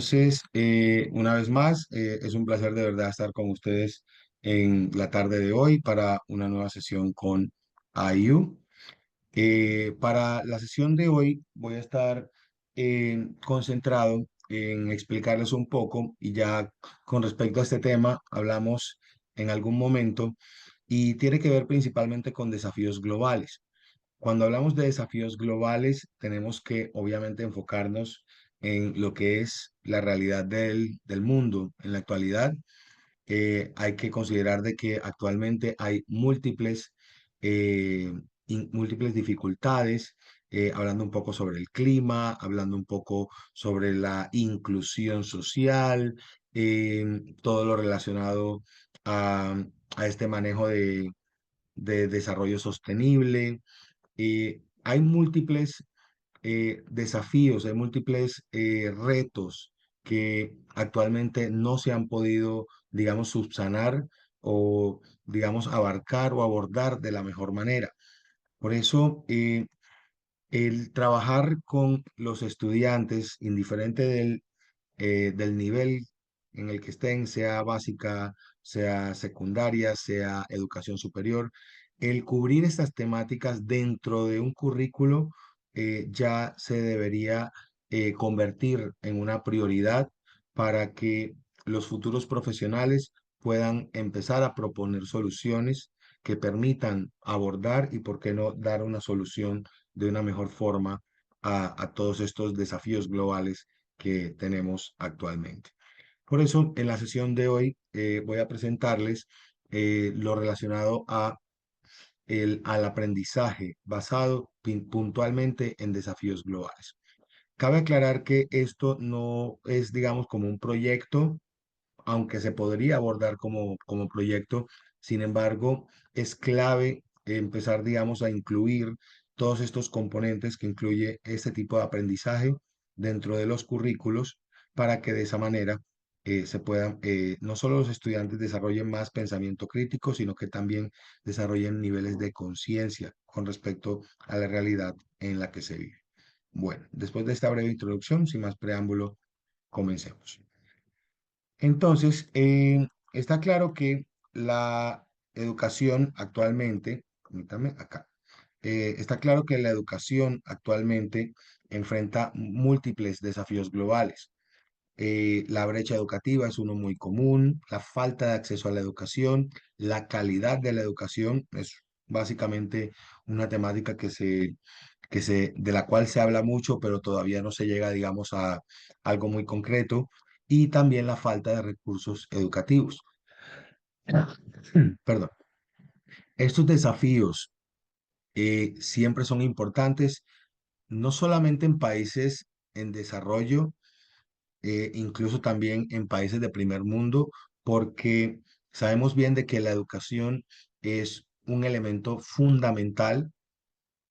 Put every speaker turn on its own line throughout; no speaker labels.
Entonces, una vez más, es un placer de verdad estar con ustedes en la tarde de hoy para una nueva sesión con IU. Para la sesión de hoy voy a estar concentrado en explicarles un poco y ya con respecto a este tema hablamos en algún momento y tiene que ver principalmente con desafíos globales. Cuando hablamos de desafíos globales, tenemos que obviamente enfocarnos en lo que es la realidad del mundo. En la actualidad, hay que considerar de que actualmente hay múltiples dificultades, hablando un poco sobre el clima, hablando un poco sobre la inclusión social, todo lo relacionado a, a este manejo de desarrollo sostenible. Hay múltiples desafíos, hay múltiples retos que actualmente no se han podido, digamos, subsanar o, digamos, abarcar o abordar de la mejor manera. Por eso, el trabajar con los estudiantes, indiferente del nivel en el que estén, sea básica, sea secundaria, sea educación superior, el cubrir estas temáticas dentro de un currículo ya se debería convertir en una prioridad para que los futuros profesionales puedan empezar a proponer soluciones que permitan abordar y, por qué no, dar una solución de una mejor forma a todos estos desafíos globales que tenemos actualmente. Por eso, en la sesión de hoy voy a presentarles lo relacionado al aprendizaje basado puntualmente en desafíos globales. Cabe aclarar que esto no es, digamos, como un proyecto, aunque se podría abordar como proyecto. Sin embargo, es clave empezar, digamos, a incluir todos estos componentes que incluye este tipo de aprendizaje dentro de los currículos para que de esa manera se puedan, no solo los estudiantes desarrollen más pensamiento crítico, sino que también desarrollen niveles de conciencia con respecto a la realidad en la que se vive. Bueno, después de esta breve introducción, sin más preámbulo, comencemos. Entonces, está claro que la educación actualmente, permítame acá, está claro que la educación actualmente enfrenta múltiples desafíos globales. La brecha educativa es uno muy común, la falta de acceso a la educación, la calidad de la educación es básicamente una temática de la cual se habla mucho, pero todavía no se llega, digamos, a algo muy concreto, y también la falta de recursos educativos. Perdón. Estos desafíos siempre son importantes, no solamente en países en desarrollo, incluso también en países de primer mundo, porque sabemos bien de que la educación es un elemento fundamental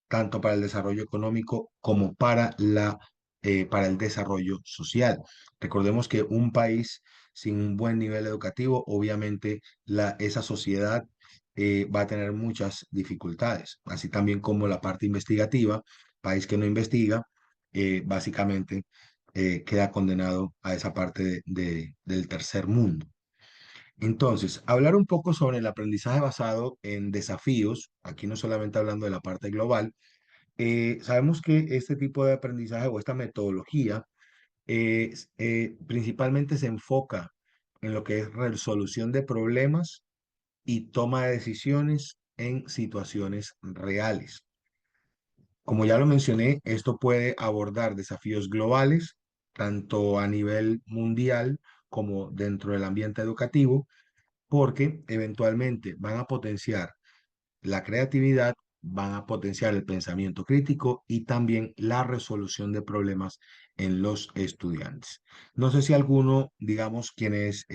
tanto para el desarrollo económico como para el desarrollo social. Recordemos que un país sin un buen nivel educativo, obviamente esa sociedad va a tener muchas dificultades, así también como la parte investigativa. País que no investiga, básicamente queda condenado a esa parte del tercer mundo. Entonces, hablar un poco sobre el aprendizaje basado en desafíos, aquí no solamente hablando de la parte global. Sabemos que este tipo de aprendizaje o esta metodología principalmente se enfoca en lo que es resolución de problemas y toma de decisiones en situaciones reales. Como ya lo mencioné, esto puede abordar desafíos globales, tanto a nivel mundial como dentro del ambiente educativo, porque eventualmente van a potenciar la creatividad, van a potenciar el pensamiento crítico y también la resolución de problemas en los estudiantes. No sé si alguno, digamos, quienes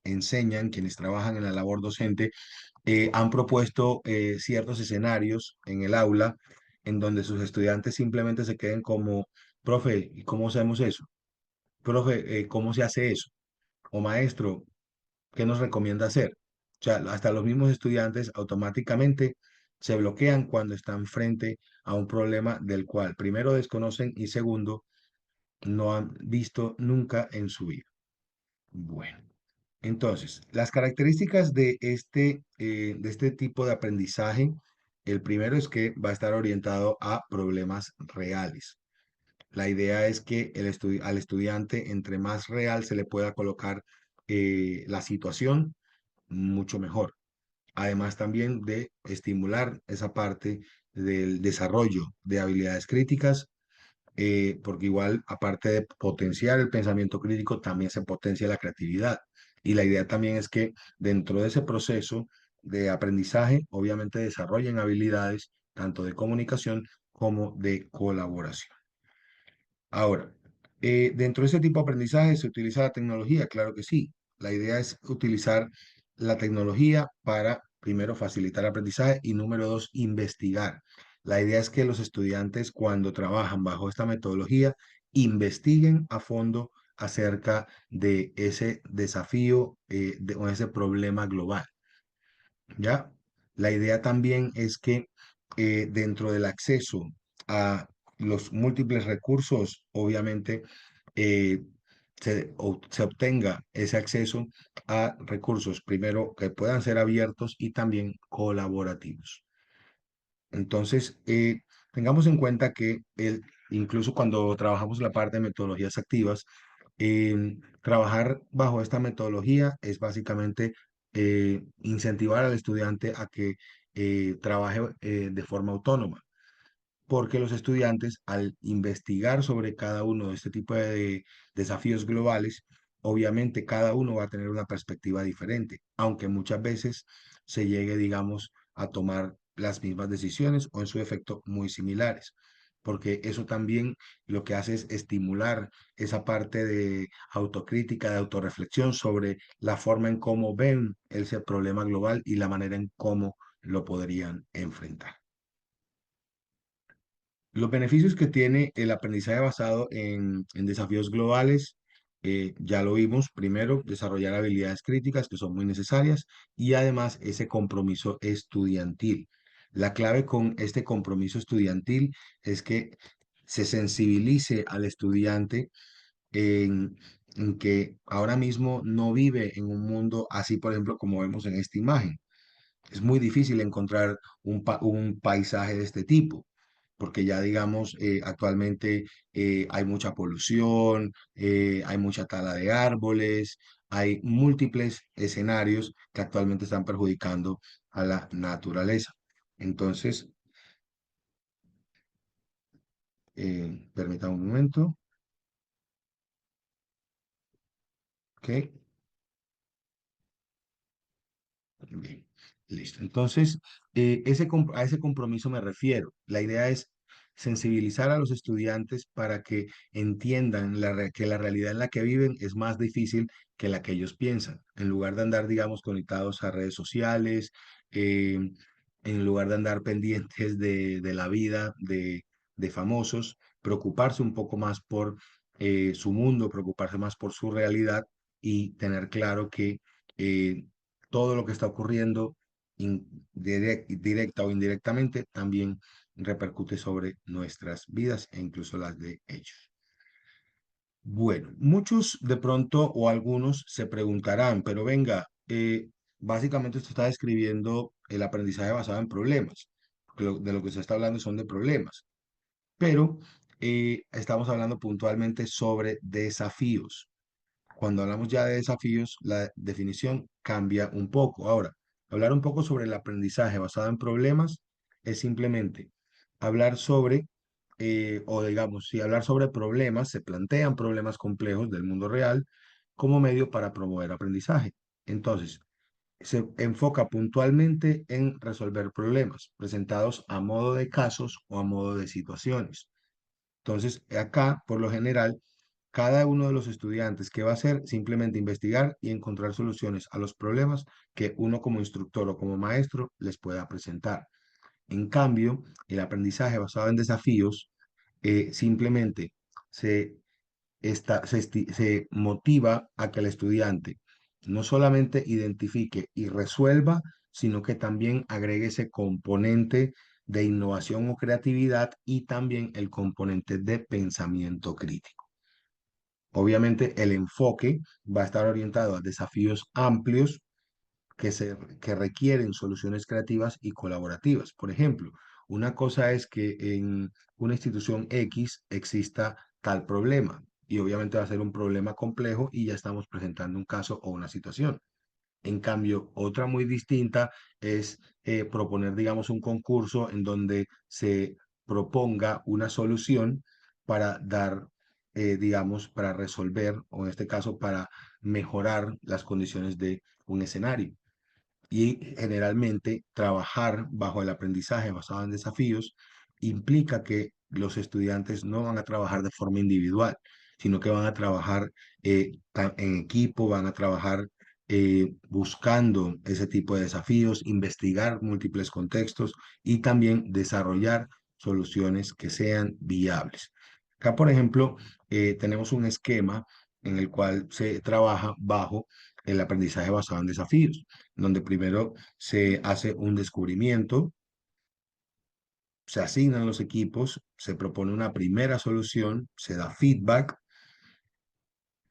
enseñan, quienes trabajan en la labor docente, han propuesto ciertos escenarios en el aula en donde sus estudiantes simplemente se queden como, profe, ¿y cómo hacemos eso? Profe, ¿cómo se hace eso? O maestro, ¿qué nos recomienda hacer? O sea, hasta los mismos estudiantes automáticamente se bloquean cuando están frente a un problema del cual primero desconocen y segundo no han visto nunca en su vida. Bueno, entonces, las características de este tipo de aprendizaje, el primero es que va a estar orientado a problemas reales. La idea es que al estudiante, entre más real se le pueda colocar la situación, mucho mejor. Además también de estimular esa parte del desarrollo de habilidades críticas, porque igual, aparte de potenciar el pensamiento crítico, también se potencia la creatividad. Y la idea también es que dentro de ese proceso de aprendizaje, obviamente desarrollen habilidades tanto de comunicación como de colaboración. Ahora, dentro de ese tipo de aprendizaje se utiliza la tecnología, claro que sí. La idea es utilizar la tecnología para, primero, facilitar el aprendizaje y número dos, investigar. La idea es que los estudiantes, cuando trabajan bajo esta metodología, investiguen a fondo acerca de ese desafío o ese problema global. ¿Ya? La idea también es que dentro del acceso a los múltiples recursos, obviamente, eh, se obtenga ese acceso a recursos, primero, que puedan ser abiertos y también colaborativos. Entonces, tengamos en cuenta que incluso cuando trabajamos la parte de metodologías activas, trabajar bajo esta metodología es básicamente incentivar al estudiante a que trabaje de forma autónoma, porque los estudiantes, al investigar sobre cada uno de este tipo de desafíos globales, obviamente cada uno va a tener una perspectiva diferente, aunque muchas veces se llegue, digamos, a tomar las mismas decisiones o en su efecto muy similares, porque eso también lo que hace es estimular esa parte de autocrítica, de autorreflexión sobre la forma en cómo ven ese problema global y la manera en cómo lo podrían enfrentar. Los beneficios que tiene el aprendizaje basado en desafíos globales, ya lo vimos, primero, desarrollar habilidades críticas que son muy necesarias y además ese compromiso estudiantil. La clave con este compromiso estudiantil es que se sensibilice al estudiante en, en que ahora mismo no vive en un mundo así, por ejemplo, como vemos en esta imagen. Es muy difícil encontrar un paisaje de este tipo, porque ya digamos, actualmente hay mucha polución, hay mucha tala de árboles, hay múltiples escenarios que actualmente están perjudicando a la naturaleza. Entonces, permítame un momento, ¿ok? Bien, listo. Entonces, a ese compromiso me refiero. La idea es sensibilizar a los estudiantes para que entiendan que la realidad en la que viven es más difícil que la que ellos piensan. En lugar de andar, digamos, conectados a redes sociales, eh, en lugar de andar pendientes de la vida de famosos, preocuparse un poco más por su mundo, preocuparse más por su realidad y tener claro que eh, todo lo que está ocurriendo directa o indirectamente también repercute sobre nuestras vidas e incluso las de ellos. Bueno, muchos de pronto o algunos se preguntarán, pero venga, básicamente usted está describiendo el aprendizaje basado en problemas. De lo que se está hablando son de problemas, pero estamos hablando puntualmente sobre desafíos. Cuando hablamos ya de desafíos, la definición cambia un poco. Ahora, hablar un poco sobre el aprendizaje basado en problemas es simplemente hablar sobre, o digamos, si hablar sobre problemas, se plantean problemas complejos del mundo real como medio para promover aprendizaje. Entonces, se enfoca puntualmente en resolver problemas presentados a modo de casos o a modo de situaciones. Entonces, acá, por lo general, cada uno de los estudiantes que va a hacer simplemente investigar y encontrar soluciones a los problemas que uno como instructor o como maestro les pueda presentar. En cambio, el aprendizaje basado en desafíos simplemente se, se motiva a que el estudiante no solamente identifique y resuelva, sino que también agregue ese componente de innovación o creatividad y también el componente de pensamiento crítico. Obviamente el enfoque va a estar orientado a desafíos amplios que requieren soluciones creativas y colaborativas. Por ejemplo, una cosa es que en una institución X exista tal problema y obviamente va a ser un problema complejo y ya estamos presentando un caso o una situación. En cambio, otra muy distinta es proponer, digamos, un concurso en donde se proponga una solución para dar, digamos, para resolver, o en este caso, para mejorar las condiciones de un escenario. Y generalmente trabajar bajo el aprendizaje basado en desafíos implica que los estudiantes no van a trabajar de forma individual, sino que van a trabajar en equipo, van a trabajar buscando ese tipo de desafíos, investigar múltiples contextos y también desarrollar soluciones que sean viables. Acá, por ejemplo, tenemos un esquema en el cual se trabaja bajo el aprendizaje basado en desafíos donde primero se hace un descubrimiento, se asignan los equipos, se propone una primera solución, se da feedback,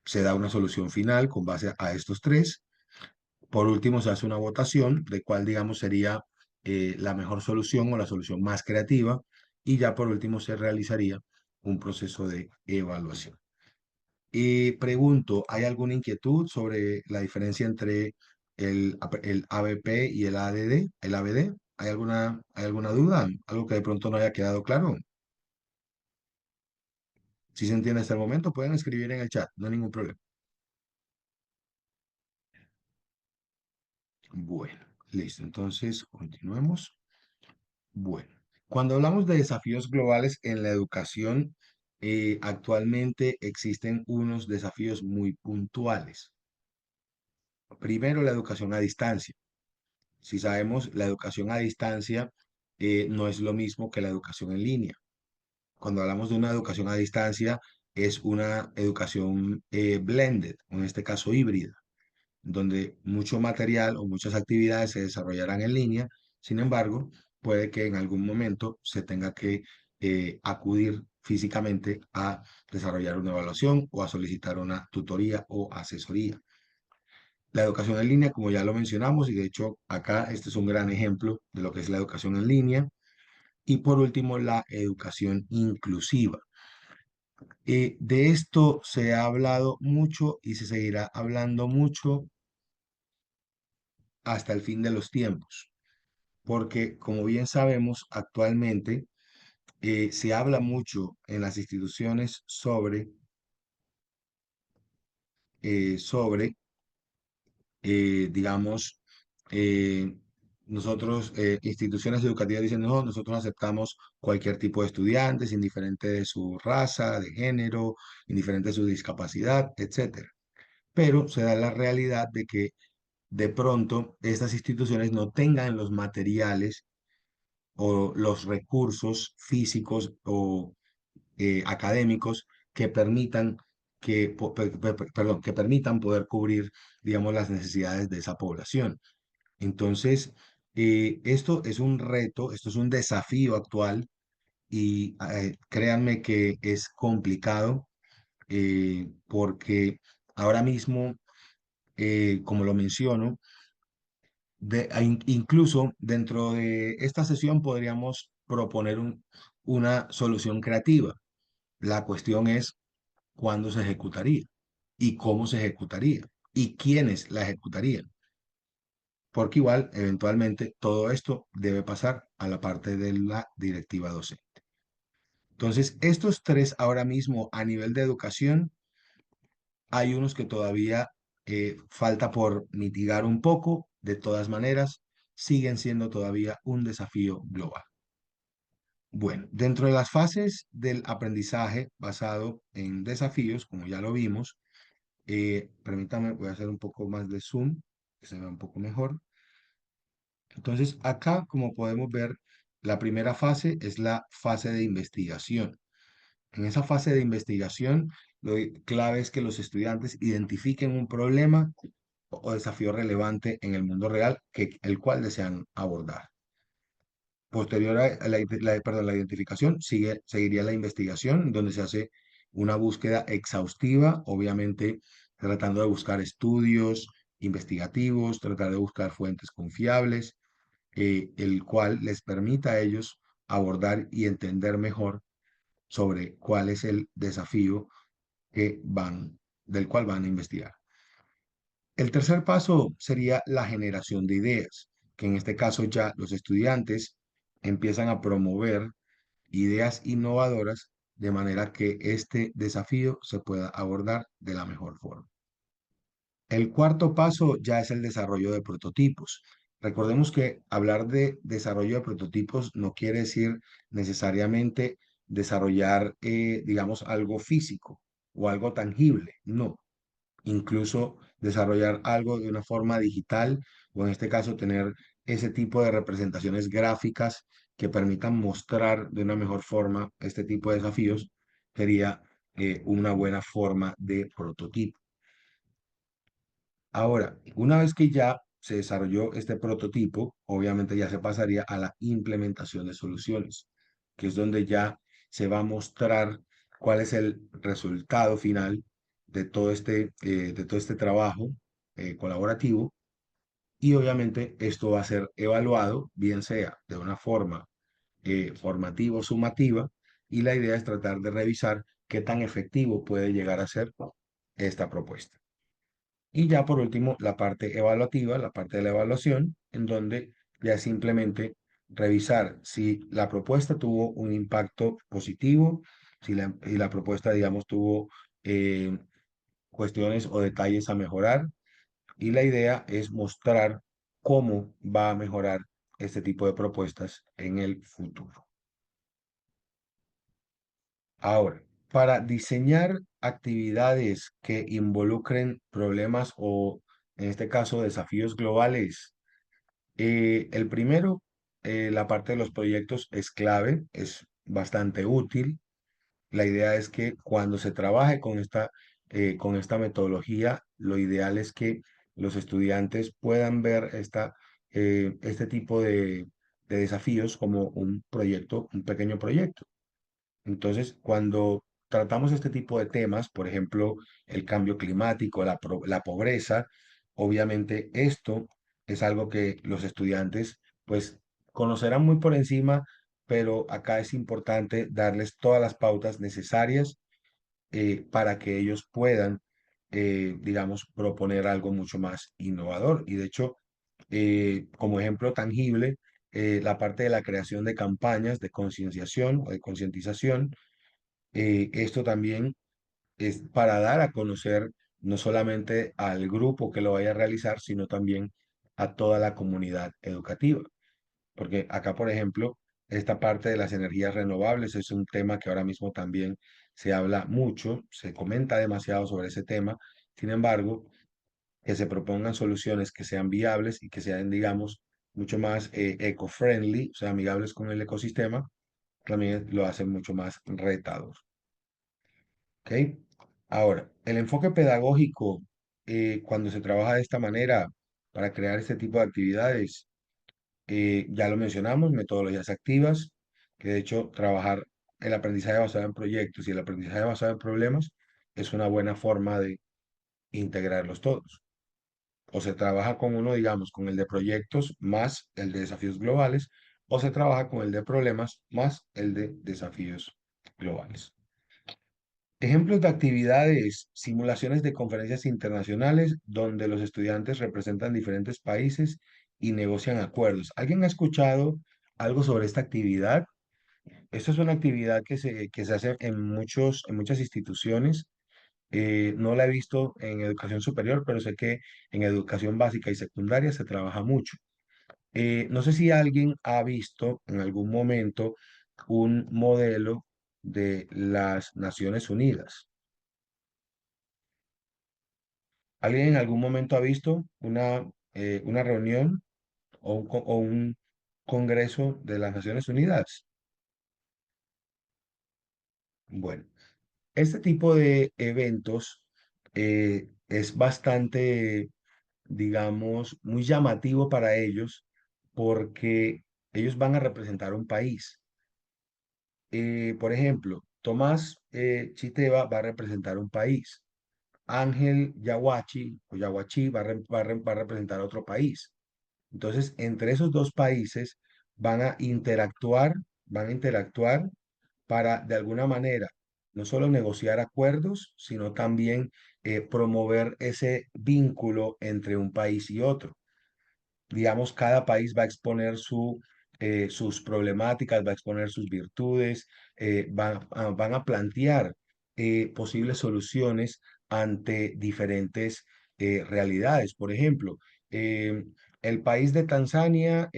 se da una solución final con base a estos tres. Por último, se hace una votación de cuál, digamos, sería la mejor solución o la solución más creativa. Y ya por último se realizaría un proceso de evaluación. Y pregunto, ¿hay alguna inquietud sobre la diferencia entre el ABP y el ADD, el ABD? Hay alguna duda? ¿Algo que de pronto no haya quedado claro? Si se entiende hasta el momento, pueden escribir en el chat, no hay ningún problema. Bueno, listo. Entonces, continuemos. Bueno, cuando hablamos de desafíos globales en la educación, actualmente existen unos desafíos muy puntuales. Primero, la educación a distancia. Si sabemos, la educación a distancia no es lo mismo que la educación en línea. Cuando hablamos de una educación a distancia, es una educación blended, en este caso híbrida, donde mucho material o muchas actividades se desarrollarán en línea. Sin embargo, puede que en algún momento se tenga que acudir físicamente a desarrollar una evaluación o a solicitar una tutoría o asesoría. La educación en línea, como ya lo mencionamos, y de hecho acá este es un gran ejemplo de lo que es la educación en línea. Y por último, la educación inclusiva. De esto se ha hablado mucho y se seguirá hablando mucho hasta el fin de los tiempos, porque como bien sabemos, actualmente se habla mucho en las instituciones sobre digamos, eh, nosotros, instituciones educativas dicen, no, nosotros aceptamos cualquier tipo de estudiantes, indiferente de su raza, de género, indiferente de su discapacidad, etcétera. Pero se da la realidad de que de pronto estas instituciones no tengan los materiales o los recursos físicos o académicos que permitan perdón, que permitan poder cubrir, digamos, las necesidades de esa población. Entonces, esto es un reto, esto es un desafío actual y créanme que es complicado porque ahora mismo, como lo menciono, incluso dentro de esta sesión podríamos proponer una solución creativa. La cuestión es cuándo se ejecutaría y cómo se ejecutaría y quiénes la ejecutarían. Porque igual, eventualmente, todo esto debe pasar a la parte de la directiva docente. Entonces, estos tres ahora mismo a nivel de educación, hay unos que todavía falta por mitigar un poco. De todas maneras, siguen siendo todavía un desafío global. Bueno, dentro de las fases del aprendizaje basado en desafíos, como ya lo vimos, permítame, voy a hacer un poco más de zoom, que se vea un poco mejor. Entonces, acá, como podemos ver, la primera fase es la fase de investigación. En esa fase de investigación, lo clave es que los estudiantes identifiquen un problema o desafío relevante en el mundo real el cual desean abordar. Posterior a perdón, la identificación, seguiría la investigación, donde se hace una búsqueda exhaustiva, obviamente tratando de buscar estudios investigativos, tratar de buscar fuentes confiables, el cual les permita a ellos abordar y entender mejor sobre cuál es el desafío del cual van a investigar. El tercer paso sería la generación de ideas, que en este caso ya los estudiantes empiezan a promover ideas innovadoras de manera que este desafío se pueda abordar de la mejor forma. El cuarto paso ya es el desarrollo de prototipos. Recordemos que hablar de desarrollo de prototipos no quiere decir necesariamente desarrollar, digamos, algo físico o algo tangible. No, incluso desarrollar algo de una forma digital o en este caso tener ese tipo de representaciones gráficas que permitan mostrar de una mejor forma este tipo de desafíos sería una buena forma de prototipo. Ahora, una vez que ya se desarrolló este prototipo, obviamente ya se pasaría a la implementación de soluciones, que es donde ya se va a mostrar cuál es el resultado final de todo este trabajo colaborativo. Y obviamente esto va a ser evaluado, bien sea de una forma formativa o sumativa, y la idea es tratar de revisar qué tan efectivo puede llegar a ser esta propuesta. Y ya por último, la parte evaluativa, la parte de la evaluación, en donde ya es simplemente revisar si la propuesta tuvo un impacto positivo, si la propuesta, digamos, tuvo eh, cuestiones o detalles a mejorar. Y la idea es mostrar cómo va a mejorar este tipo de propuestas en el futuro. Ahora, para diseñar actividades que involucren problemas o, en este caso, desafíos globales, el primero, la parte de los proyectos es clave, es bastante útil. La idea es que cuando se trabaje con esta metodología, lo ideal es que los estudiantes puedan ver este tipo de desafíos como un proyecto, un pequeño proyecto. Entonces, cuando tratamos este tipo de temas, por ejemplo, el cambio climático, la pobreza, obviamente esto es algo que los estudiantes pues conocerán muy por encima, pero acá es importante darles todas las pautas necesarias para que ellos puedan, digamos, proponer algo mucho más innovador. Y de hecho, como ejemplo tangible, la parte de la creación de campañas de concienciación o de concientización, esto también es para dar a conocer no solamente al grupo que lo vaya a realizar, sino también a toda la comunidad educativa. Porque acá, por ejemplo, esta parte de las energías renovables es un tema que ahora mismo también se habla mucho, se comenta demasiado sobre ese tema. Sin embargo, que se propongan soluciones que sean viables y que sean, digamos, mucho más eco-friendly, o sea, amigables con el ecosistema, también lo hacen mucho más retador. ¿Ok? Ahora, el enfoque pedagógico, cuando se trabaja de esta manera para crear este tipo de actividades, ya lo mencionamos, metodologías activas, que de hecho trabajar el aprendizaje basado en proyectos y el aprendizaje basado en problemas es una buena forma de integrarlos todos. O se trabaja con uno, digamos, con el de proyectos más el de desafíos globales, o se trabaja con el de problemas más el de desafíos globales. Ejemplos de actividades, simulaciones de conferencias internacionales donde los estudiantes representan diferentes países y negocian acuerdos. ¿Alguien ha escuchado algo sobre esta actividad? Esta es una actividad que se hace en muchas instituciones. No la he visto en educación superior, pero sé que en educación básica y secundaria se trabaja mucho. No sé si alguien ha visto en algún momento un modelo de las Naciones Unidas. ¿Alguien en algún momento ha visto una reunión o un congreso de las Naciones Unidas? Bueno, este tipo de eventos es bastante, digamos, muy llamativo para ellos porque ellos van a representar un país. Por ejemplo, Tomás Chiteva va a representar un país. Ángel Yaguachi o Yaguachi va a representar otro país. Entonces, entre esos dos países van a interactuar para, de alguna manera, no solo negociar acuerdos, sino también promover ese vínculo entre un país y otro. Digamos, cada país va a exponer sus problemáticas, va a exponer sus virtudes, van a plantear posibles soluciones ante diferentes realidades. Por ejemplo, eh, el país de Tanzania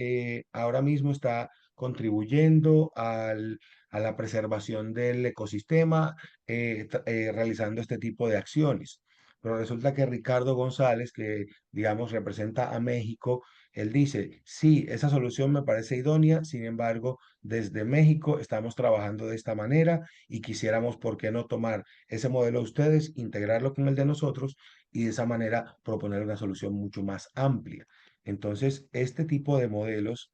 ahora mismo está contribuyendo a la preservación del ecosistema, realizando este tipo de acciones. Pero resulta que Ricardo González, que digamos representa a México, él dice, sí, esa solución me parece idónea, sin embargo, desde México estamos trabajando de esta manera y quisiéramos, ¿por qué no tomar ese modelo de ustedes, integrarlo con el de nosotros y de esa manera proponer una solución mucho más amplia? Entonces, este tipo de modelos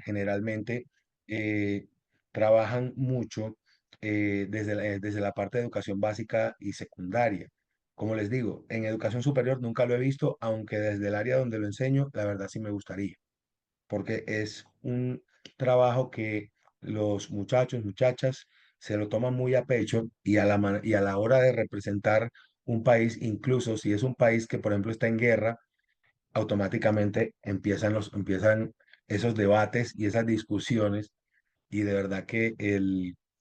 generalmente eh, trabajan mucho desde la parte de educación básica y secundaria. Como les digo, en educación superior nunca lo he visto, aunque desde el área donde lo enseño, la verdad sí me gustaría, porque es un trabajo que los muchachos, muchachas, se lo toman muy a pecho y a la hora de representar un país, incluso si es un país que, por ejemplo, está en guerra, automáticamente empiezan esos debates y esas discusiones y de verdad que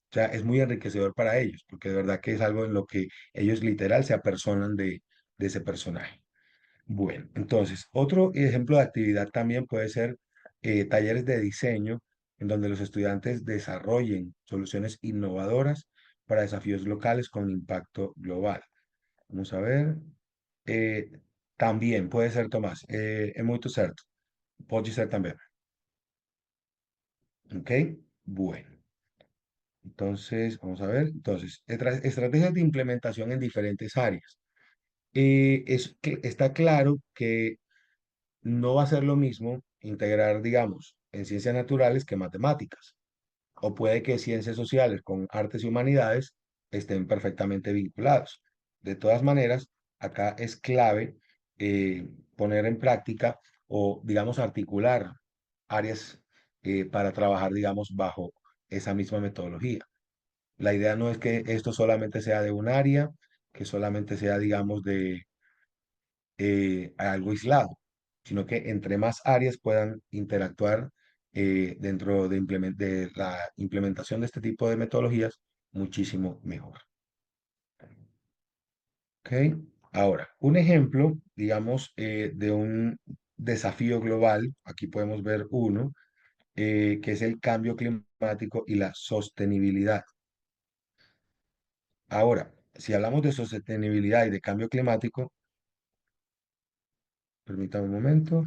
o sea, es muy enriquecedor para ellos, porque de verdad que es algo en lo que ellos literal se apersonan de ese personaje. Bueno, entonces, otro ejemplo de actividad también puede ser talleres de diseño, en donde los estudiantes desarrollen soluciones innovadoras para desafíos locales con impacto global. Vamos a ver. Eh, También puede ser, Tomás, es muy cierto. Puede ser también. ¿Ok? Bueno, entonces, vamos a ver. Entonces, estrategias de implementación en diferentes áreas. Está claro que no va a ser lo mismo integrar, digamos, en ciencias naturales que matemáticas. O puede que ciencias sociales con artes y humanidades estén perfectamente vinculados. De todas maneras, acá es clave poner en práctica o, digamos, articular áreas para trabajar, digamos, bajo esa misma metodología. La idea no es que esto solamente sea de un área, que solamente sea, digamos, de algo aislado, sino que entre más áreas puedan interactuar dentro de la implementación de este tipo de metodologías, muchísimo mejor. ¿Ok? Ahora, un ejemplo, digamos, de un desafío global, aquí podemos ver uno, que es el cambio climático y la sostenibilidad. Ahora, si hablamos de sostenibilidad y de cambio climático, permítame un momento,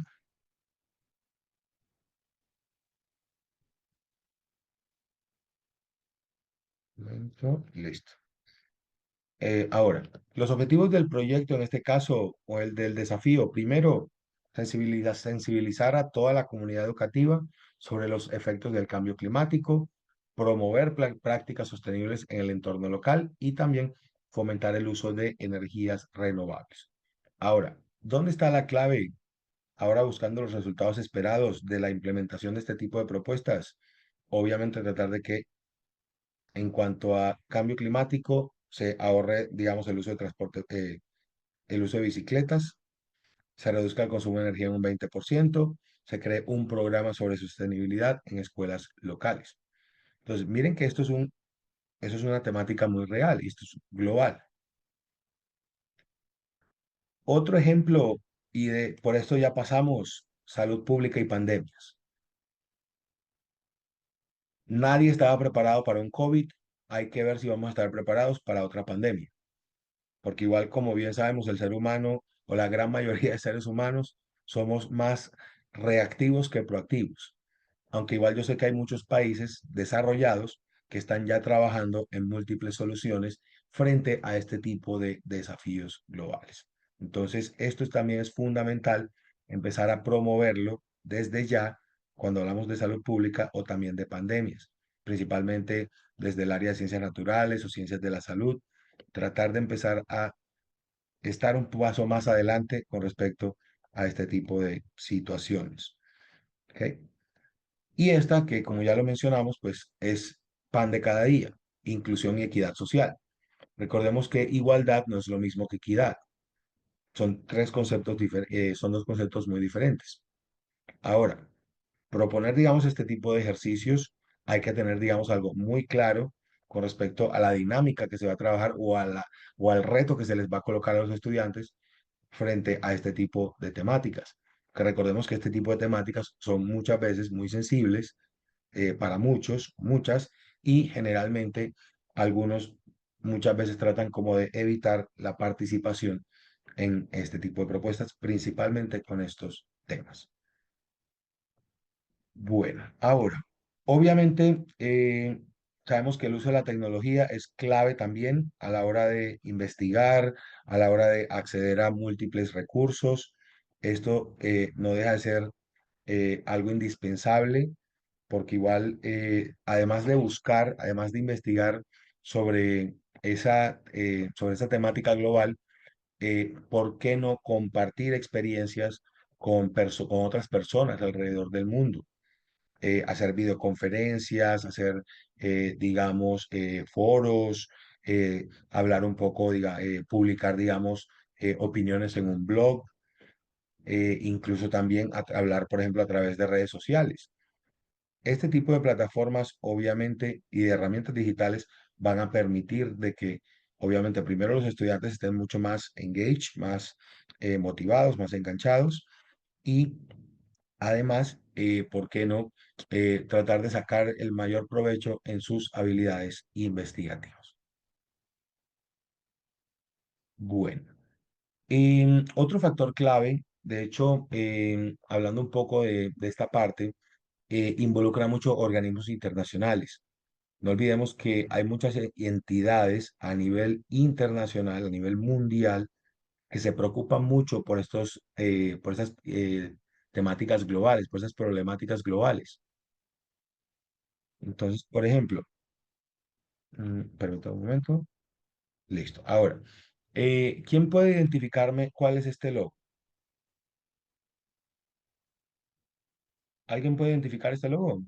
listo. Ahora, los objetivos del proyecto, en este caso, o el del desafío, primero, sensibilizar a toda la comunidad educativa sobre los efectos del cambio climático, promover prácticas sostenibles en el entorno local y también fomentar el uso de energías renovables. Ahora, ¿dónde está la clave? Ahora buscando los resultados esperados de la implementación de este tipo de propuestas, obviamente tratar de que en cuanto a cambio climático, se ahorre, digamos, el uso de transporte, el uso de bicicletas, se reduzca el consumo de energía en un 20%, se cree un programa sobre sostenibilidad en escuelas locales. Entonces, miren que eso es una temática muy real y esto es global. Otro ejemplo, por esto ya pasamos salud pública y pandemias. Nadie estaba preparado para un COVID, hay que ver si vamos a estar preparados para otra pandemia. Porque igual como bien sabemos, el ser humano o la gran mayoría de seres humanos somos más reactivos que proactivos. Aunque igual yo sé que hay muchos países desarrollados que están ya trabajando en múltiples soluciones frente a este tipo de desafíos globales. Entonces, también es fundamental empezar a promoverlo desde ya cuando hablamos de salud pública o también de pandemias, principalmente desde el área de ciencias naturales o ciencias de la salud, tratar de empezar a estar un paso más adelante con respecto a este tipo de situaciones. ¿Ok? Y esta, que como ya lo mencionamos, pues es pan de cada día, inclusión y equidad social. Recordemos que igualdad no es lo mismo que equidad. Son son dos conceptos muy diferentes. Ahora, proponer, digamos, este tipo de ejercicios, hay que tener, digamos, algo muy claro con respecto a la dinámica que se va a trabajar o al reto que se les va a colocar a los estudiantes frente a este tipo de temáticas. Que recordemos que este tipo de temáticas son muchas veces muy sensibles para muchos, muchas, y generalmente algunos muchas veces tratan como de evitar la participación en este tipo de propuestas, principalmente con estos temas. Bueno, ahora, obviamente sabemos que el uso de la tecnología es clave también a la hora de investigar, a la hora de acceder a múltiples recursos. Esto no deja de ser algo indispensable porque igual, además de buscar, además de investigar sobre sobre esa temática global, ¿por qué no compartir experiencias con otras personas alrededor del mundo? Hacer videoconferencias, hacer, digamos, foros, hablar un poco, publicar, digamos, opiniones en un blog, incluso también hablar, por ejemplo, a través de redes sociales. Este tipo de plataformas, obviamente, y de herramientas digitales van a permitir de que, obviamente, primero los estudiantes estén mucho más engaged, más motivados, más enganchados y además, ¿por qué no tratar de sacar el mayor provecho en sus habilidades investigativas? Bueno, otro factor clave, de hecho, hablando un poco de esta parte, involucra mucho organismos internacionales. No olvidemos que hay muchas entidades a nivel internacional, a nivel mundial, que se preocupan mucho por por esas temáticas globales, por esas problemáticas globales. Entonces, por ejemplo, permítame un momento. Listo. Ahora, ¿quién puede identificarme cuál es este logo? ¿Alguien puede identificar este logo?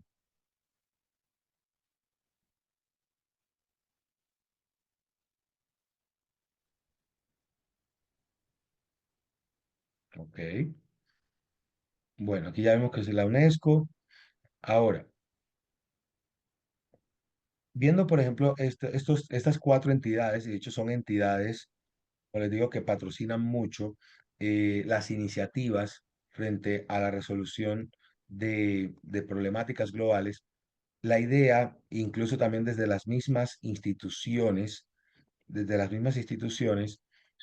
Ok. Bueno, aquí ya vemos que es la UNESCO. Ahora, viendo, por ejemplo, estas cuatro entidades, y de hecho son entidades, como les digo, que patrocinan mucho las iniciativas frente a la resolución de problemáticas globales, la idea, incluso también desde las mismas instituciones,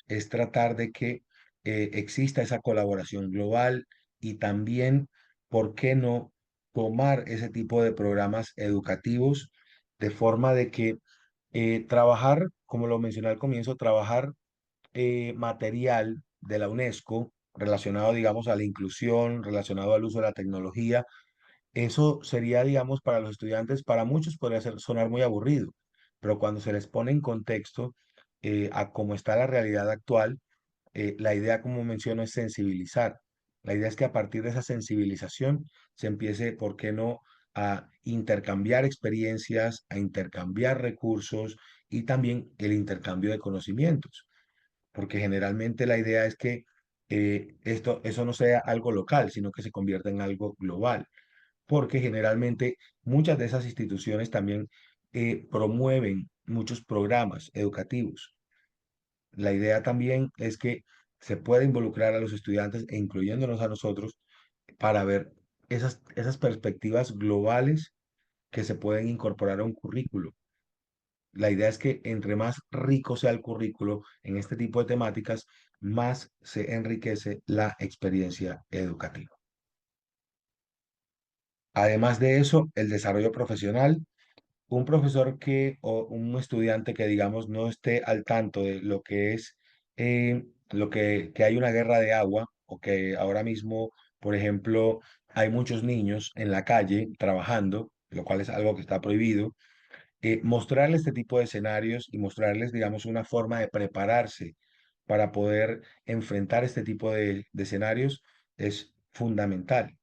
es tratar de que exista esa colaboración global y también, ¿por qué no tomar ese tipo de programas educativos de forma de que trabajar, como lo mencioné al comienzo, trabajar material de la UNESCO relacionado, digamos, a la inclusión, relacionado al uso de la tecnología? Eso sería, digamos, para los estudiantes, para muchos podría sonar muy aburrido, pero cuando se les pone en contexto a cómo está la realidad actual, la idea, como menciono, es sensibilizar. La idea es que a partir de esa sensibilización se empiece, ¿por qué no?, a intercambiar experiencias, a intercambiar recursos y también el intercambio de conocimientos, porque generalmente la idea es que eso no sea algo local, sino que se convierta en algo global porque generalmente muchas de esas instituciones también promueven muchos programas educativos. La idea también es que se pueda involucrar a los estudiantes e incluyéndonos a nosotros para ver esas perspectivas globales que se pueden incorporar a un currículo. La idea es que entre más rico sea el currículo en este tipo de temáticas, más se enriquece la experiencia educativa. Además de eso, el desarrollo profesional. Un profesor o un estudiante que, digamos, no esté al tanto de lo que es, que hay una guerra de agua o que ahora mismo, por ejemplo, hay muchos niños en la calle trabajando, lo cual es algo que está prohibido. Mostrarles este tipo de escenarios y mostrarles, digamos, una forma de prepararse para poder enfrentar este tipo de escenarios es fundamental.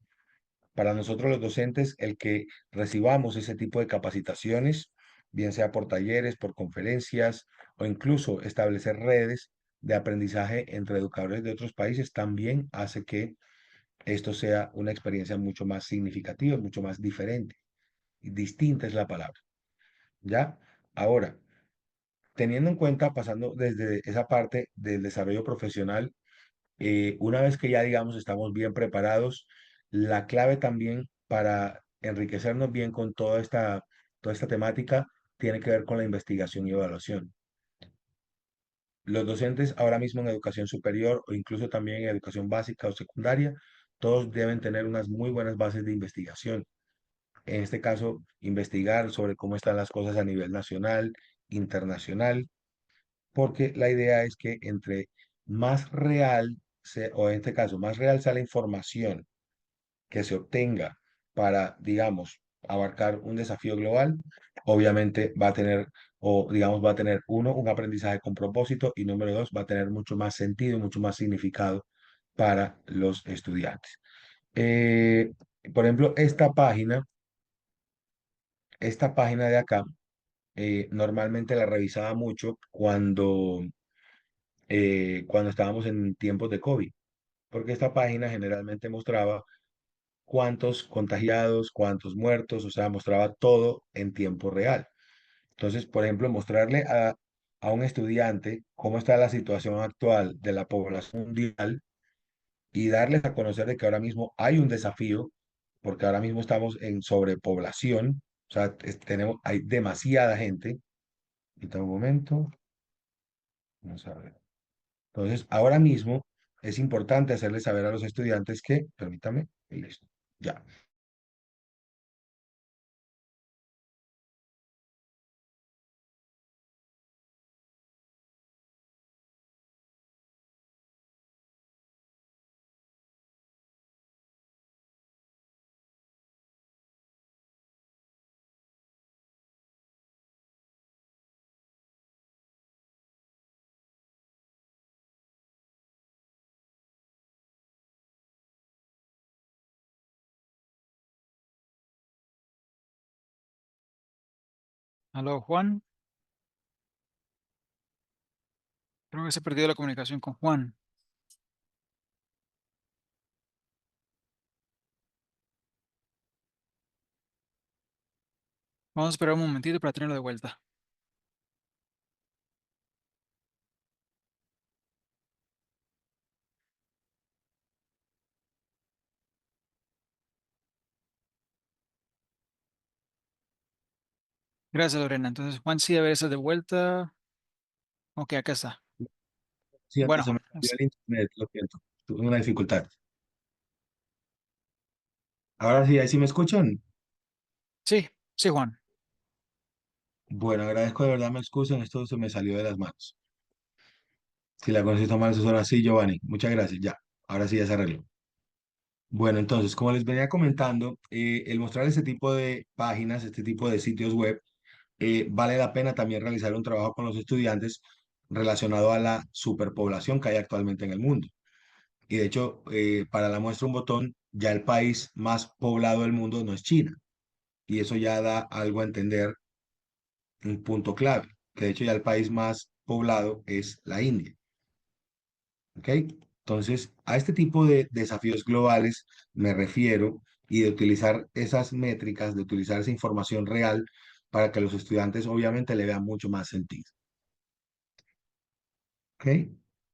Para nosotros los docentes, el que recibamos ese tipo de capacitaciones, bien sea por talleres, por conferencias o incluso establecer redes de aprendizaje entre educadores de otros países, también hace que esto sea una experiencia mucho más significativa, mucho más diferente. Y distinta es la palabra, ¿ya? Ahora, teniendo en cuenta, pasando desde esa parte del desarrollo profesional, una vez que ya, digamos, estamos bien preparados, la clave también para enriquecernos bien con toda esta temática tiene que ver con la investigación y evaluación. Los docentes ahora mismo en educación superior o incluso también en educación básica o secundaria, todos deben tener unas muy buenas bases de investigación. En este caso, investigar sobre cómo están las cosas a nivel nacional, internacional, porque la idea es que entre más real, o en este caso, más real sea la información que se obtenga para, digamos, abarcar un desafío global, obviamente va a tener, o digamos, va a tener uno, un aprendizaje con propósito y número dos, va a tener mucho más sentido, mucho más significado para los estudiantes. Eh, por ejemplo, esta página de acá, normalmente la revisaba mucho cuando estábamos en tiempos de COVID, porque esta página generalmente mostraba cuántos contagiados, cuántos muertos, o sea, mostraba todo en tiempo real. Entonces, por ejemplo, mostrarle a un estudiante cómo está la situación actual de la población mundial y darles a conocer de que ahora mismo hay un desafío, porque ahora mismo estamos en sobrepoblación, o sea, hay demasiada gente. Ahorita un momento, vamos a ver. Entonces, ahora mismo es importante hacerles saber a los estudiantes que, permítame, y listo, ya.
Aló, Juan. Creo que se perdió la comunicación con Juan. Vamos a esperar un momentito para tenerlo de vuelta. Gracias, Lorena. Entonces, Juan sí debe estar de vuelta. Ok, acá está.
Siento,
Bueno,
se me cayó el internet, lo siento. Tuve una dificultad. Ahora sí, ahí sí me escuchan.
sí, sí, Juan.
Bueno, agradezco de verdad, me excusan, esto se me salió de las manos. Si la conociste mal, eso suena así, Giovanni. Muchas gracias, ya. Ahora sí ya se arregló. Bueno, entonces, como les venía comentando, el mostrar este tipo de páginas, este tipo de sitios web, vale la pena también realizar un trabajo con los estudiantes relacionado a la superpoblación que hay actualmente en el mundo. Y de hecho, para la muestra un botón, ya el país más poblado del mundo no es China. Y eso ya da algo a entender, un punto clave, que de hecho ya el país más poblado es la India. ¿Ok? Entonces, a este tipo de desafíos globales me refiero y de utilizar esas métricas, de utilizar esa información real para que los estudiantes obviamente le vean mucho más sentido. ¿Ok?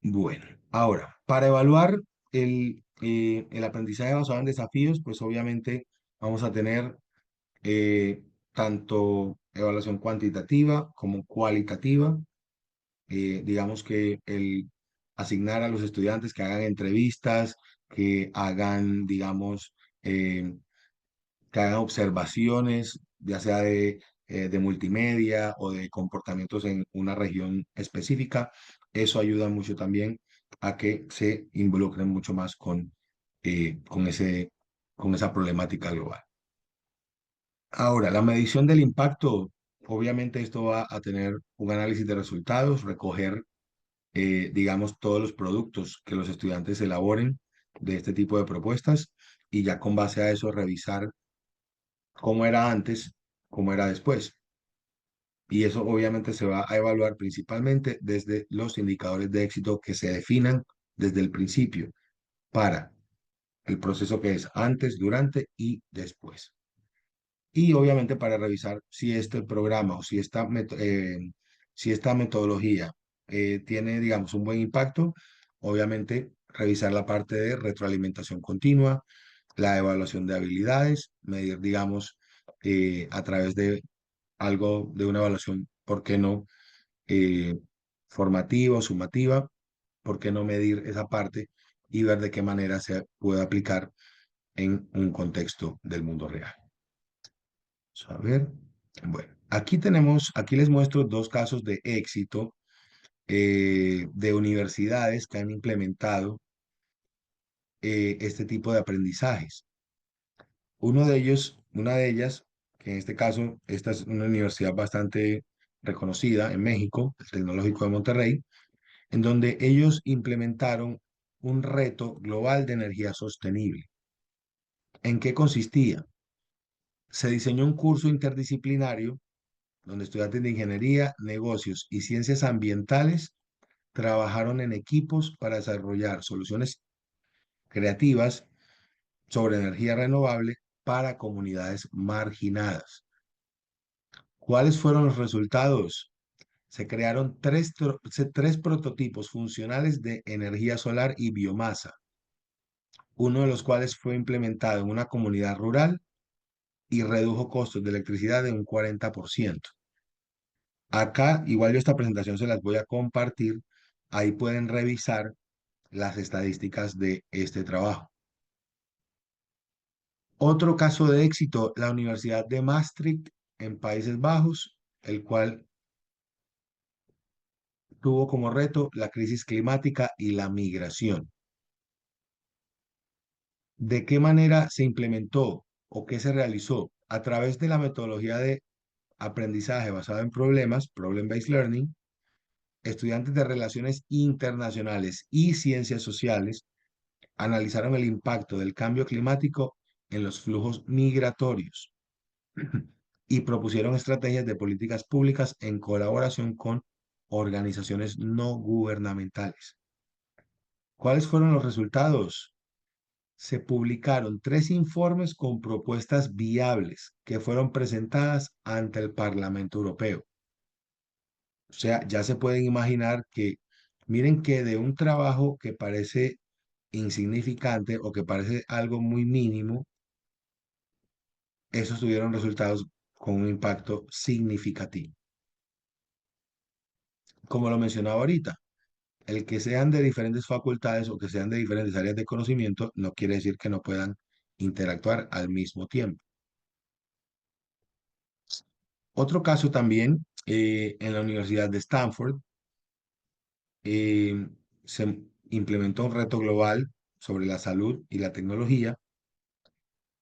Bueno, ahora, para evaluar el aprendizaje basado en desafíos, pues obviamente vamos a tener tanto evaluación cuantitativa como cualitativa. Digamos que el asignar a los estudiantes que hagan entrevistas, que hagan, digamos, que hagan observaciones, ya sea de multimedia o de comportamientos en una región específica. Eso ayuda mucho también a que se involucren mucho más con ese. con esa problemática global. Ahora, la medición del impacto, obviamente esto va a tener un análisis de resultados, recoger, digamos, todos los productos que los estudiantes elaboren de este tipo de propuestas y ya con base a eso revisar cómo era antes, cómo era después. Y eso obviamente se va a evaluar principalmente desde los indicadores de éxito que se definan desde el principio para el proceso que es antes, durante y después. Y obviamente para revisar si este programa o si esta metodología tiene, digamos, un buen impacto, obviamente revisar la parte de retroalimentación continua, la evaluación de habilidades, medir, digamos, a través de algo de una evaluación, ¿por qué no? eh, Formativa o sumativa, ¿por qué no medir esa parte y ver de qué manera se puede aplicar en un contexto del mundo real? Vamos a ver. Bueno, aquí les muestro dos casos de éxito de universidades que han implementado este tipo de aprendizajes. Una de ellas, que en este caso, esta es una universidad bastante reconocida en México, el Tecnológico de Monterrey, en donde ellos implementaron un reto global de energía sostenible. ¿En qué consistía? Se diseñó un curso interdisciplinario donde estudiantes de ingeniería, negocios y ciencias ambientales trabajaron en equipos para desarrollar soluciones creativas sobre energía renovable para comunidades marginadas. ¿Cuáles fueron los resultados? Se crearon tres prototipos funcionales de energía solar y biomasa, uno de los cuales fue implementado en una comunidad rural y redujo costos de electricidad en un 40%. Acá, igual yo esta presentación se las voy a compartir, ahí pueden revisar las estadísticas de este trabajo. Otro caso de éxito, la Universidad de Maastricht en Países Bajos, el cual tuvo como reto la crisis climática y la migración. ¿De qué manera se implementó o qué se realizó? A través de la metodología de aprendizaje basado en problemas, Problem-Based Learning, estudiantes de relaciones internacionales y ciencias sociales analizaron el impacto del cambio climático en los flujos migratorios y propusieron estrategias de políticas públicas en colaboración con organizaciones no gubernamentales. ¿Cuáles fueron los resultados? Se publicaron 3 informes con propuestas viables que fueron presentadas ante el Parlamento Europeo. O sea, ya se pueden imaginar que, miren que de un trabajo que parece insignificante o que parece algo muy mínimo, esos tuvieron resultados con un impacto significativo. Como lo mencionaba ahorita, el que sean de diferentes facultades o que sean de diferentes áreas de conocimiento no quiere decir que no puedan interactuar al mismo tiempo. Otro caso también, en la Universidad de Stanford, eh, se implementó un reto global sobre la salud y la tecnología,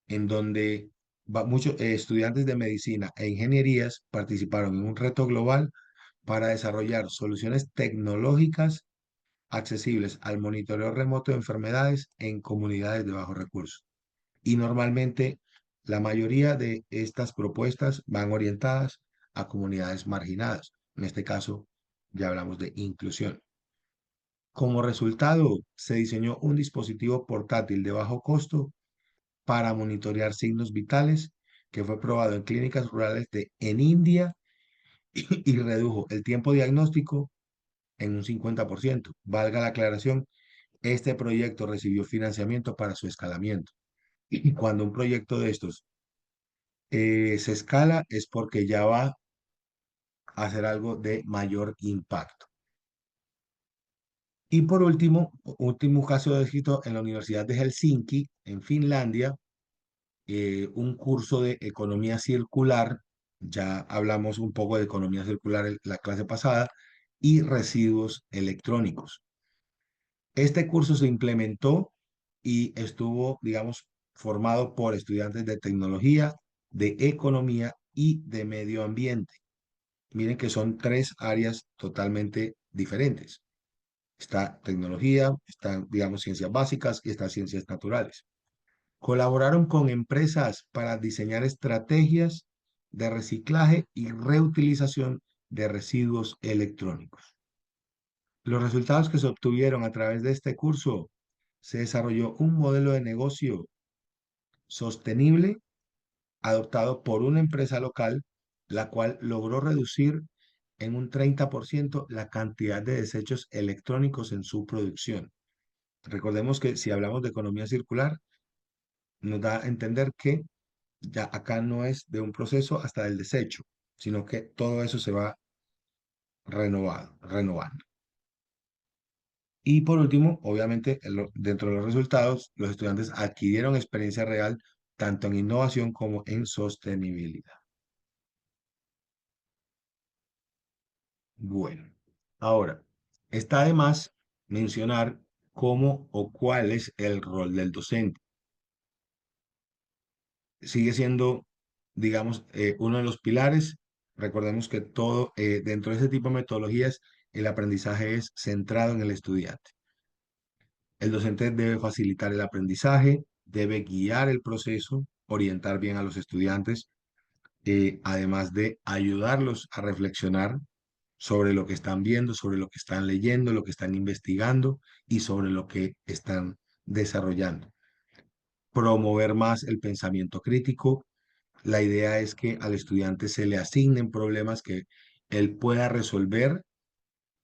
en donde muchos estudiantes de medicina e ingenierías participaron en un reto global para desarrollar soluciones tecnológicas accesibles al monitoreo remoto de enfermedades en comunidades de bajos recursos. Y normalmente la mayoría de estas propuestas van orientadas a comunidades marginadas. En este caso, ya hablamos de inclusión. Como resultado, se diseñó un dispositivo portátil de bajo costo para monitorear signos vitales que fue probado en clínicas rurales en India y redujo el tiempo diagnóstico en un 50%. Valga la aclaración, este proyecto recibió financiamiento para su escalamiento. Y cuando un proyecto de estos se escala es porque ya va a hacer algo de mayor impacto. Y por último, último caso de éxito en la Universidad de Helsinki, en Finlandia, un curso de economía circular. Ya hablamos un poco de economía circular en la clase pasada y residuos electrónicos. Este curso se implementó y estuvo, digamos, formado por estudiantes de tecnología, de economía y de medio ambiente. Miren que son tres áreas totalmente diferentes. Está tecnología, están, digamos, ciencias básicas y está ciencias naturales. Colaboraron con empresas para diseñar estrategias de reciclaje y reutilización de residuos electrónicos. Los resultados que se obtuvieron a través de este curso: se desarrolló un modelo de negocio sostenible adoptado por una empresa local, la cual logró reducir en un 30% la cantidad de desechos electrónicos en su producción. Recordemos que si hablamos de economía circular, nos da a entender que ya acá no es de un proceso hasta el desecho, sino que todo eso se va renovando. Y por último, obviamente, dentro de los resultados, los estudiantes adquirieron experiencia real tanto en innovación como en sostenibilidad. Bueno, ahora, está de más mencionar cómo o cuál es el rol del docente. Sigue siendo, digamos, uno de los pilares. Recordemos que todo, dentro de ese tipo de metodologías, el aprendizaje es centrado en el estudiante. El docente debe facilitar el aprendizaje, debe guiar el proceso, orientar bien a los estudiantes, además de ayudarlos a reflexionar sobre lo que están viendo, sobre lo que están leyendo, lo que están investigando y sobre lo que están desarrollando. Promover más el pensamiento crítico. La idea es que al estudiante se le asignen problemas que él pueda resolver,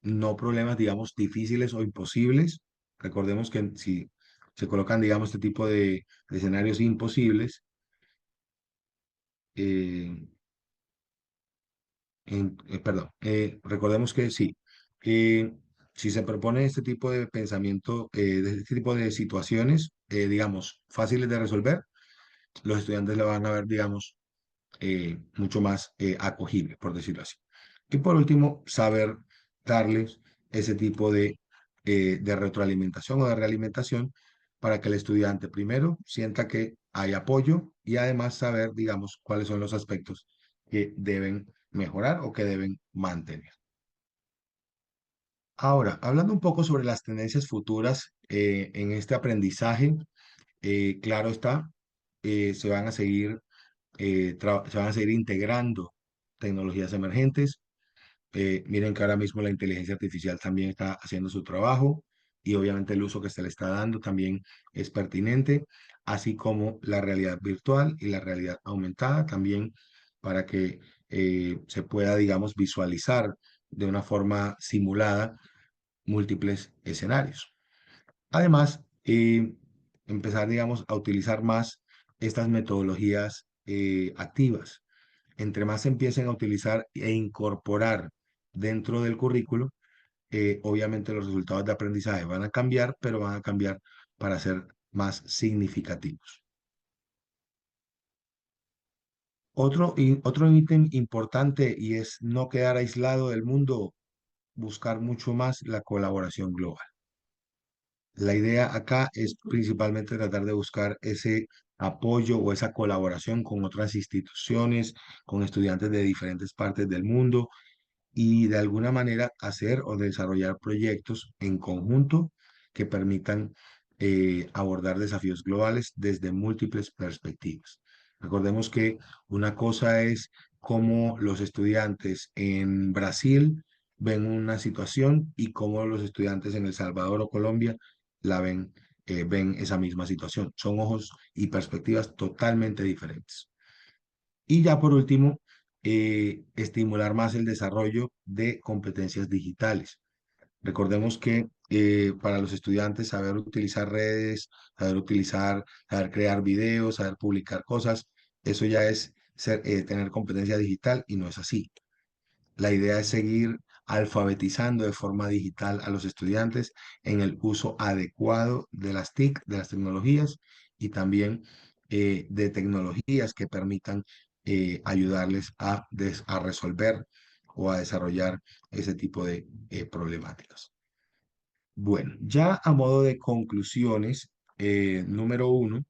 no problemas, digamos, difíciles o imposibles. Recordemos que si se colocan, digamos, este tipo de escenarios imposibles, eh, perdón, recordemos que sí, eh, si se propone este tipo de pensamiento, de este tipo de situaciones, digamos, fáciles de resolver, los estudiantes lo van a ver, digamos, mucho más acogible, por decirlo así. Y por último, saber darles ese tipo de retroalimentación o de realimentación para que el estudiante primero sienta que hay apoyo y además saber, digamos, cuáles son los aspectos que deben mejorar o que deben mantener. Ahora, hablando un poco sobre las tendencias futuras en este aprendizaje, claro está, se van a seguir se van a seguir integrando tecnologías emergentes. Miren que ahora mismo la inteligencia artificial también está haciendo su trabajo y obviamente el uso que se le está dando también es pertinente, así como la realidad virtual y la realidad aumentada también para que se pueda, digamos, visualizar de una forma simulada múltiples escenarios. Además, empezar, digamos, a utilizar más estas metodologías activas. Entre más se empiecen a utilizar e incorporar dentro del currículo, obviamente los resultados de aprendizaje van a cambiar, pero van a cambiar para ser más significativos. Otro ítem importante y es no quedar aislado del mundo, buscar mucho más la colaboración global. La idea acá es principalmente tratar de buscar ese apoyo o esa colaboración con otras instituciones, con estudiantes de diferentes partes del mundo y de alguna manera hacer o desarrollar proyectos en conjunto que permitan abordar desafíos globales desde múltiples perspectivas. Recordemos que una cosa es cómo los estudiantes en Brasil ven una situación y cómo los estudiantes en El Salvador o Colombia la ven, ven esa misma situación. Son ojos y perspectivas totalmente diferentes. Y ya por último, estimular más el desarrollo de competencias digitales. Recordemos que para los estudiantes saber utilizar redes, saber crear videos, saber publicar cosas, eso ya es tener competencia digital y no es así. La idea es seguir alfabetizando de forma digital a los estudiantes en el uso adecuado de las TIC, de las tecnologías y también de tecnologías que permitan ayudarles a resolver o a desarrollar ese tipo de problemáticas. Bueno, ya a modo de conclusiones, número uno,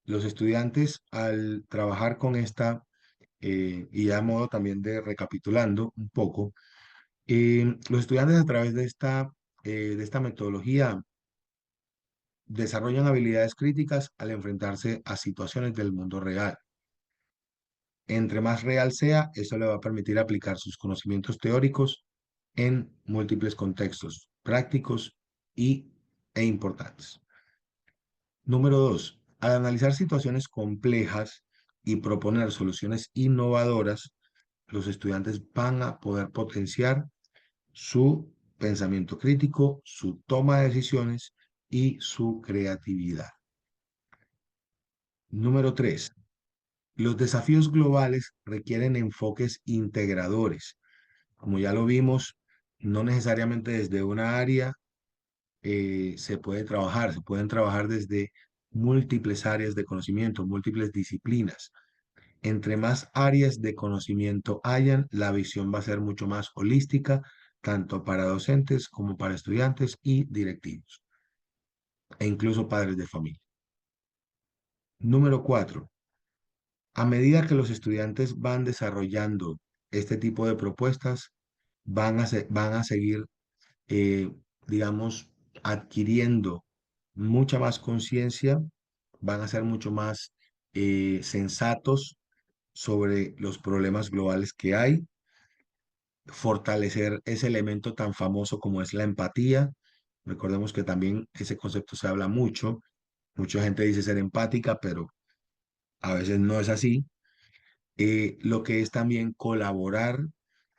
Los estudiantes al trabajar con esta, y ya a modo también de recapitulando un poco, los estudiantes a través de esta metodología desarrollan habilidades críticas al enfrentarse a situaciones del mundo real. Entre más real sea, eso le va a permitir aplicar sus conocimientos teóricos en múltiples contextos prácticos e importantes. Número dos, al analizar situaciones complejas y proponer soluciones innovadoras, los estudiantes van a poder potenciar su pensamiento crítico, su toma de decisiones y su creatividad. Número tres, los desafíos globales requieren enfoques integradores. Como ya lo vimos, no necesariamente desde una área se pueden trabajar desde múltiples áreas de conocimiento, múltiples disciplinas. Entre más áreas de conocimiento hayan, la visión va a ser mucho más holística, tanto para docentes como para estudiantes y directivos, e incluso padres de familia. Número cuatro, a medida que los estudiantes van desarrollando este tipo de propuestas, van a seguir, eh, digamos, adquiriendo mucha más conciencia, van a ser mucho más sensatos sobre los problemas globales que hay, fortalecer ese elemento tan famoso como es la empatía. Recordemos que también ese concepto se habla mucho. Mucha gente dice ser empática, pero a veces no es así. Lo que es también colaborar,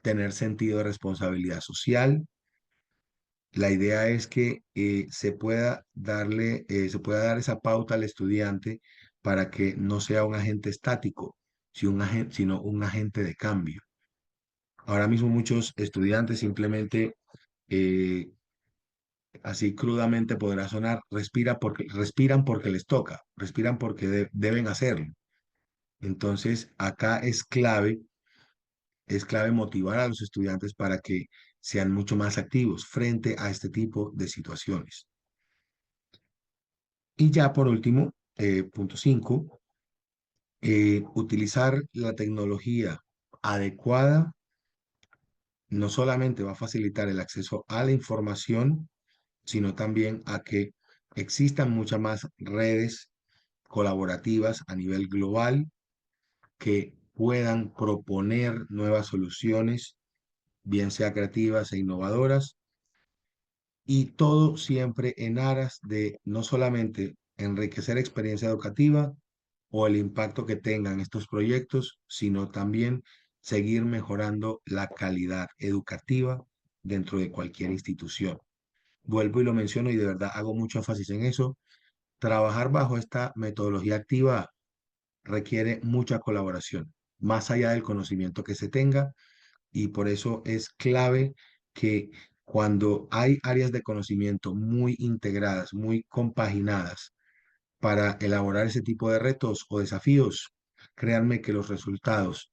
tener sentido de responsabilidad social. La idea es que se pueda dar esa pauta al estudiante para que no sea un agente estático, sino un agente de cambio. Ahora mismo muchos estudiantes simplemente, eh, así crudamente podrá sonar, respiran porque les toca, respiran porque deben hacerlo. Entonces, acá es clave motivar a los estudiantes para que sean mucho más activos frente a este tipo de situaciones. Y ya por último, punto 5, utilizar la tecnología adecuada no solamente va a facilitar el acceso a la información, sino también a que existan muchas más redes colaborativas a nivel global que puedan proponer nuevas soluciones, bien sea creativas e innovadoras, y todo siempre en aras de no solamente enriquecer experiencia educativa o el impacto que tengan estos proyectos, sino también seguir mejorando la calidad educativa dentro de cualquier institución. Vuelvo y lo menciono y de verdad hago mucho énfasis en eso. Trabajar bajo esta metodología activa requiere mucha colaboración, más allá del conocimiento que se tenga, y por eso es clave que cuando hay áreas de conocimiento muy integradas, muy compaginadas para elaborar ese tipo de retos o desafíos, créanme que los resultados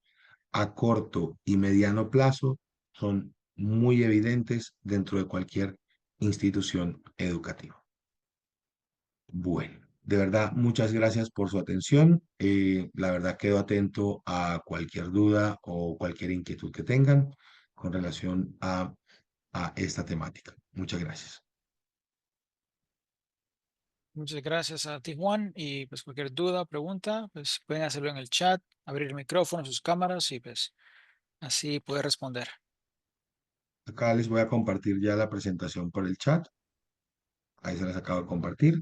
a corto y mediano plazo son muy evidentes dentro de cualquier institución educativa. Bueno, de verdad, muchas gracias por su atención. La verdad, quedo atento a cualquier duda o cualquier inquietud que tengan con relación a esta temática. Muchas gracias.
Muchas gracias a ti, Juan. Y pues cualquier duda o pregunta, pues pueden hacerlo en el chat, abrir el micrófono, sus cámaras y pues así poder responder.
Acá les voy a compartir ya la presentación por el chat. Ahí se las acabo de compartir.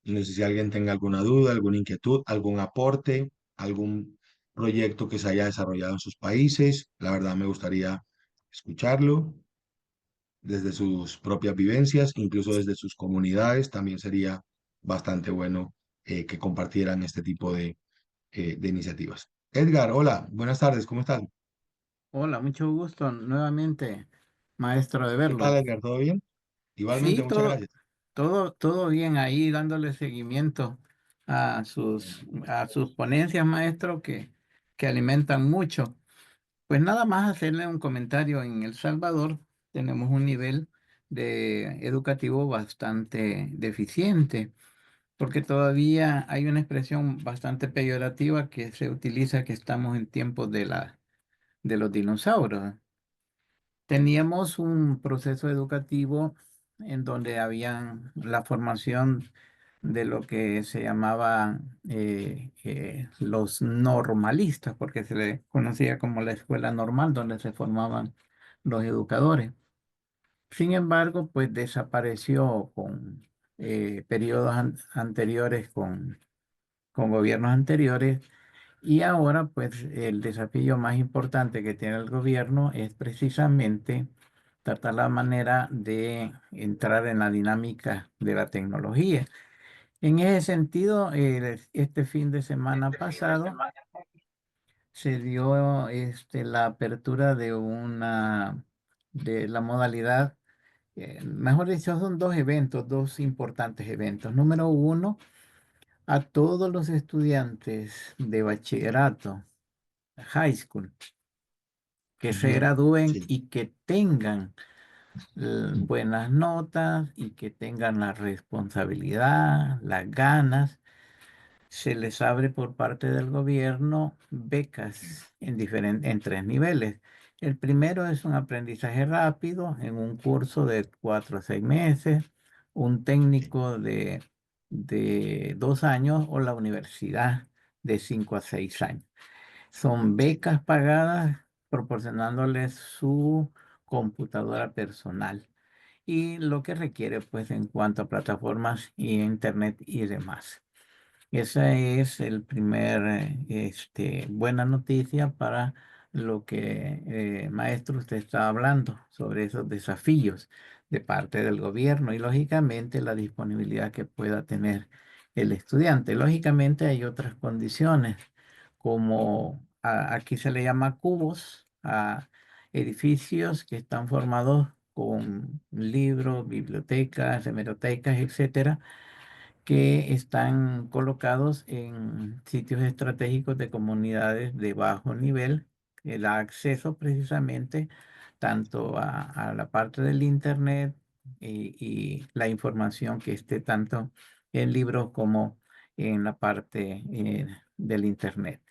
No sé si alguien tenga alguna duda, alguna inquietud, algún aporte, algún proyecto que se haya desarrollado en sus países. La verdad me gustaría escucharlo desde sus propias vivencias, incluso desde sus comunidades. También sería bastante bueno que compartieran este tipo de iniciativas. Edgar, hola, buenas tardes, ¿cómo estás?
Hola, mucho gusto nuevamente, maestro, de
¿Qué tal,
verlo.
Edgar? ¿Todo bien? Igualmente,
Sí,
muchas gracias.
todo bien ahí, dándole seguimiento a sus ponencias, maestro, que alimentan mucho. Pues nada más hacerle un comentario. En El Salvador tenemos un nivel educativo bastante deficiente, porque todavía hay una expresión bastante peyorativa que se utiliza que estamos en tiempos de los dinosaurios. Teníamos un proceso educativo en donde había la formación de lo que se llamaba los normalistas, porque se le conocía como la escuela normal, donde se formaban los educadores. Sin embargo, pues desapareció con periodos anteriores, con gobiernos anteriores, y ahora pues el desafío más importante que tiene el gobierno es precisamente tratar la manera de entrar en la dinámica de la tecnología. En ese sentido, este fin de semana pasado se dio la apertura de la modalidad, mejor dicho, son dos eventos, dos importantes eventos. Número uno, a todos los estudiantes de bachillerato, high school, que se
Ujú,
gradúen
sí,
y que tengan buenas notas y que tengan la responsabilidad, las ganas. Se les abre por parte del gobierno becas en tres niveles. El primero es un aprendizaje rápido en un curso de 4 a 6 meses, un
sí,
técnico de 2 años o la universidad de 5 a 6 años. Son
sí,
becas pagadas proporcionándoles su computadora personal y lo que requiere pues en cuanto a plataformas y internet y demás. Esa es el primer, buena noticia para lo que, maestro, usted está hablando sobre esos desafíos de parte del gobierno y lógicamente la disponibilidad que pueda tener el estudiante. Lógicamente hay otras condiciones, como aquí se le llama cubos a edificios que están formados con libros, bibliotecas, hemerotecas, etcétera, que están colocados en sitios estratégicos de comunidades de bajo nivel, que da acceso precisamente tanto a la parte del Internet y la información que esté tanto en libros como en la parte del Internet.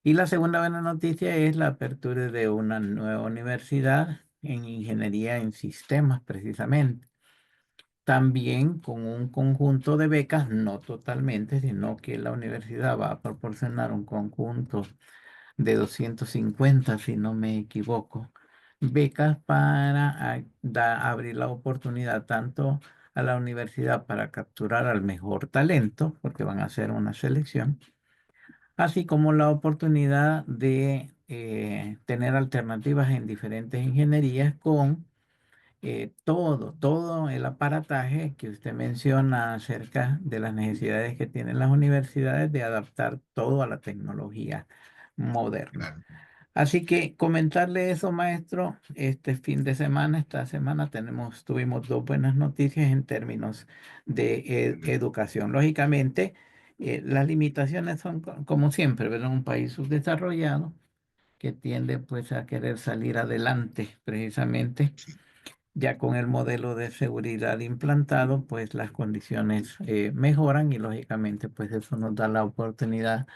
Y la segunda buena noticia es la apertura de una nueva universidad en ingeniería en sistemas, precisamente. También con un conjunto de becas, no totalmente, sino que la universidad va a proporcionar un conjunto de 250, si no me equivoco, becas para abrir la oportunidad tanto a la universidad para capturar al mejor talento, porque van a hacer una selección, así como la oportunidad de tener alternativas en diferentes ingenierías con todo el aparataje que usted menciona acerca de las necesidades que tienen las universidades de adaptar todo a la tecnología moderna.
claro.
Así que comentarle eso, maestro, este fin de semana, esta semana tuvimos dos buenas noticias en términos de educación. Lógicamente, las limitaciones son como siempre, ¿verdad? Un país subdesarrollado que tiende pues a querer salir adelante precisamente
Sí,
ya con el modelo de seguridad implantado, pues las condiciones mejoran y lógicamente pues eso nos da la oportunidad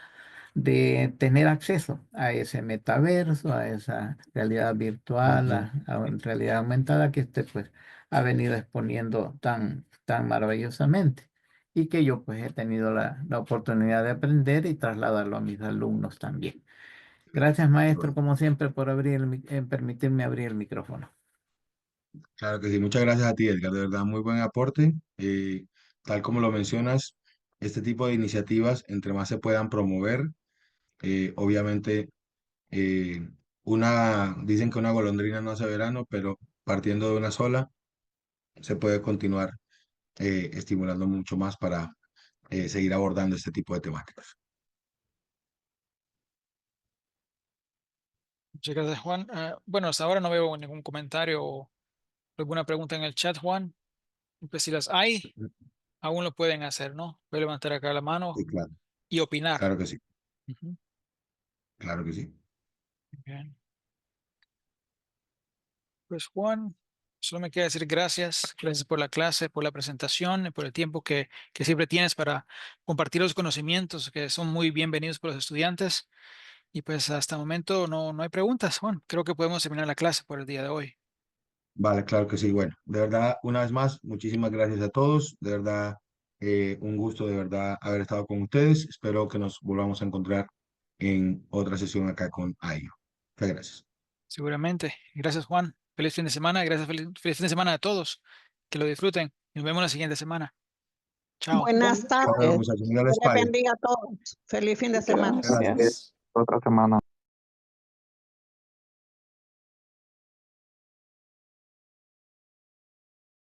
de tener acceso a ese metaverso, a esa realidad virtual,
ujú,
a realidad aumentada que usted pues ha venido exponiendo tan maravillosamente y que yo pues he tenido la oportunidad de aprender y trasladarlo a mis alumnos también. Gracias,
qué
maestro,
bueno.
como siempre, por permitirme abrir el micrófono.
Claro que sí, muchas gracias a ti, Edgar, de verdad, muy buen aporte. Tal como lo mencionas, este tipo de iniciativas, entre más se puedan promover, obviamente, eh, dicen que una golondrina no hace verano, pero partiendo de una sola, se puede continuar estimulando mucho más para seguir abordando este tipo de temáticas.
Muchas gracias, Juan. Bueno, hasta ahora no veo ningún comentario o alguna pregunta en el chat, Juan. Pues si las hay, aún lo pueden hacer, ¿no? Pueden levantar acá la mano
Sí, claro,
y opinar.
claro que sí,
Ujú.
claro que sí.
Bien. Pues Juan, Solo me queda decir gracias. Gracias por la clase, por la presentación, y por el tiempo que siempre tienes para compartir los conocimientos que son muy bienvenidos por los estudiantes. Y pues hasta el momento no hay preguntas, Juan. Creo que podemos terminar la clase por el día de hoy.
Vale, claro que sí. Bueno, de verdad, una vez más, muchísimas gracias a todos. De verdad, un gusto de verdad haber estado con ustedes. Espero que nos volvamos a encontrar en otra sesión acá con AIO. Muchas gracias.
Seguramente. Gracias, Juan. Feliz fin de semana. Gracias, feliz fin de semana a todos. Que lo disfruten. Nos vemos la siguiente semana. Chao.
Buenas
Hasta luego,
tardes.
muchachos. Dios les
Dios les
pague.
bendiga a todos. Feliz fin de semana.
Gracias.
Gracias. Otra semana.